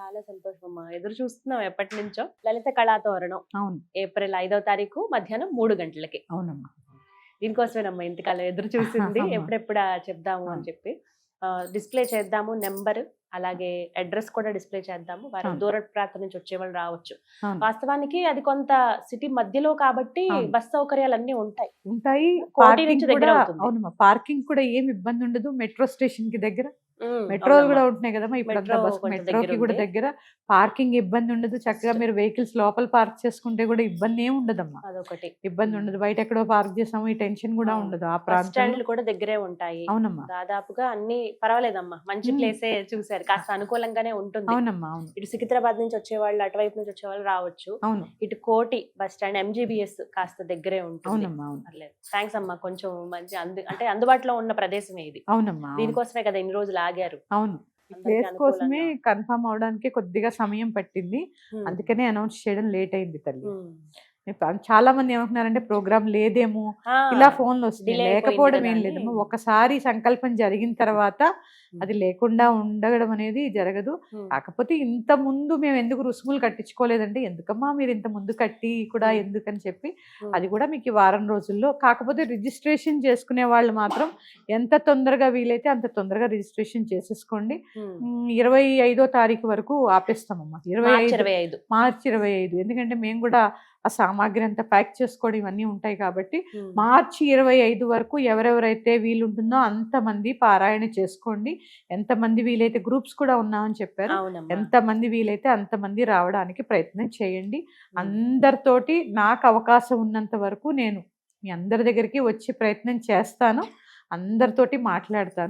చాలా సంతోషం అమ్మా. ఎదురు చూస్తున్నాం ఎప్పటి నుంచో. లలిత కళాతోరణం అవును. ఏప్రిల్ 5వ తారీఖు మధ్యాహ్నం 3 గంటలకి. అవునమ్మా. దీనికోసమేనమ్మా ఇంతకాలం ఎదురు చూసింది. ఎప్పుడెప్పుడా చెప్దాము అని చెప్పి. డిస్ప్లే చేద్దాము నెంబర్, అలాగే అడ్రస్ కూడా డిస్ప్లే చేద్దాము. వారు దూర ప్రాంతం నుంచి వచ్చేవాళ్ళు రావచ్చు. వాస్తవానికి అది కొంత సిటీ మధ్యలో కాబట్టి బస్ సౌకర్యాలు అన్ని ఉంటాయి. కోటి నుంచి దగ్గర అవుతుంది. అవునమ్మా, పార్కింగ్ కూడా ఏమి ఇబ్బంది ఉండదు. మెట్రో స్టేషన్ కి దగ్గర మెట్రోలు కూడా ఉంటున్నాయి కదమ్మా ఇప్పుడు. మెట్రోకి కూడా దగ్గర పార్కింగ్ ఇబ్బంది ఉండదు. చక్కగా మీరు వెహికల్స్ లోపల పార్క్ చేసుకుంటే కూడా ఇబ్బంది ఏమి ఉండదమ్మా. అదొకటి ఇబ్బంది ఉండదు. బయట ఎక్కడో పార్క్ చేసాము ఈ టెన్షన్ కూడా ఉండదు. ఆ ప్రాంతాలు కూడా దగ్గరే ఉంటాయి. అవునమ్మా, దాదాపుగా అన్ని పర్వాలేదమ్మా. మంచి ప్లేసే చూసారు. కాస్త అనుకూలంగానే ఉంటుంది. అవునమ్మా. అవును. ఇటు సికింద్రాబాద్ నుంచి వచ్చేవాళ్ళు, అటువైపు నుంచి వచ్చేవాళ్ళు రావచ్చు. అవును. ఇటు కోటి బస్ స్టాండ్ MGBS కాస్త దగ్గరే ఉంటుంది. అవునమ్మా. అవును. థ్యాంక్స్ అమ్మా. కొంచెం మంచి అంటే అందుబాటులో ఉన్న ప్రదేశమే ఇది. అవునమ్మా. దీనికోసమే కదా ఇన్ని రోజులు ఆగారు. అవును. ప్లేస్ కోసమే కన్ఫర్మ్ అవడానికి కొద్దిగా సమయం పట్టింది. అందుకనే అనౌన్స్ చేయడం లేట్ అయింది తల్లి. చాలా మంది ఏమంటున్నారంటే ప్రోగ్రామ్ లేదేమో, ఇలా ఫోన్లు వస్తుంది. లేకపోవడం ఏం లేదమ్మా. ఒకసారి సంకల్పం జరిగిన తర్వాత అది లేకుండా ఉండడం అనేది జరగదు. కాకపోతే ఇంత ముందు మేము ఎందుకు రుసుములు కట్టించుకోలేదంటే, ఎందుకమ్మా మీరు ఇంత ముందు కట్టి కూడా ఎందుకని చెప్పి, అది కూడా మీకు వారం రోజుల్లో. కాకపోతే రిజిస్ట్రేషన్ చేసుకునే వాళ్ళు మాత్రం ఎంత తొందరగా వీలైతే అంత తొందరగా రిజిస్ట్రేషన్ చేసేసుకోండి. 25వ తారీఖు వరకు ఆపేస్తామమ్మా. మార్చి 25. ఎందుకంటే మేము కూడా ఆ సామాగ్రి అంతా ప్యాక్ చేసుకోవడం ఇవన్నీ ఉంటాయి కాబట్టి మార్చి 25 వరకు ఎవరెవరైతే వీలుంటుందో అంతమంది పారాయణ చేసుకోండి. ఎంతమంది వీలైతే, గ్రూప్స్ కూడా ఉన్నామని చెప్పారు, ఎంతమంది వీలైతే అంతమంది రావడానికి ప్రయత్నం చేయండి. అందరితోటి నాకు అవకాశం ఉన్నంత వరకు నేను మీ అందరి దగ్గరికి వచ్చి ప్రయత్నం చేస్తాను. అందరితోటి మాట్లాడతాను.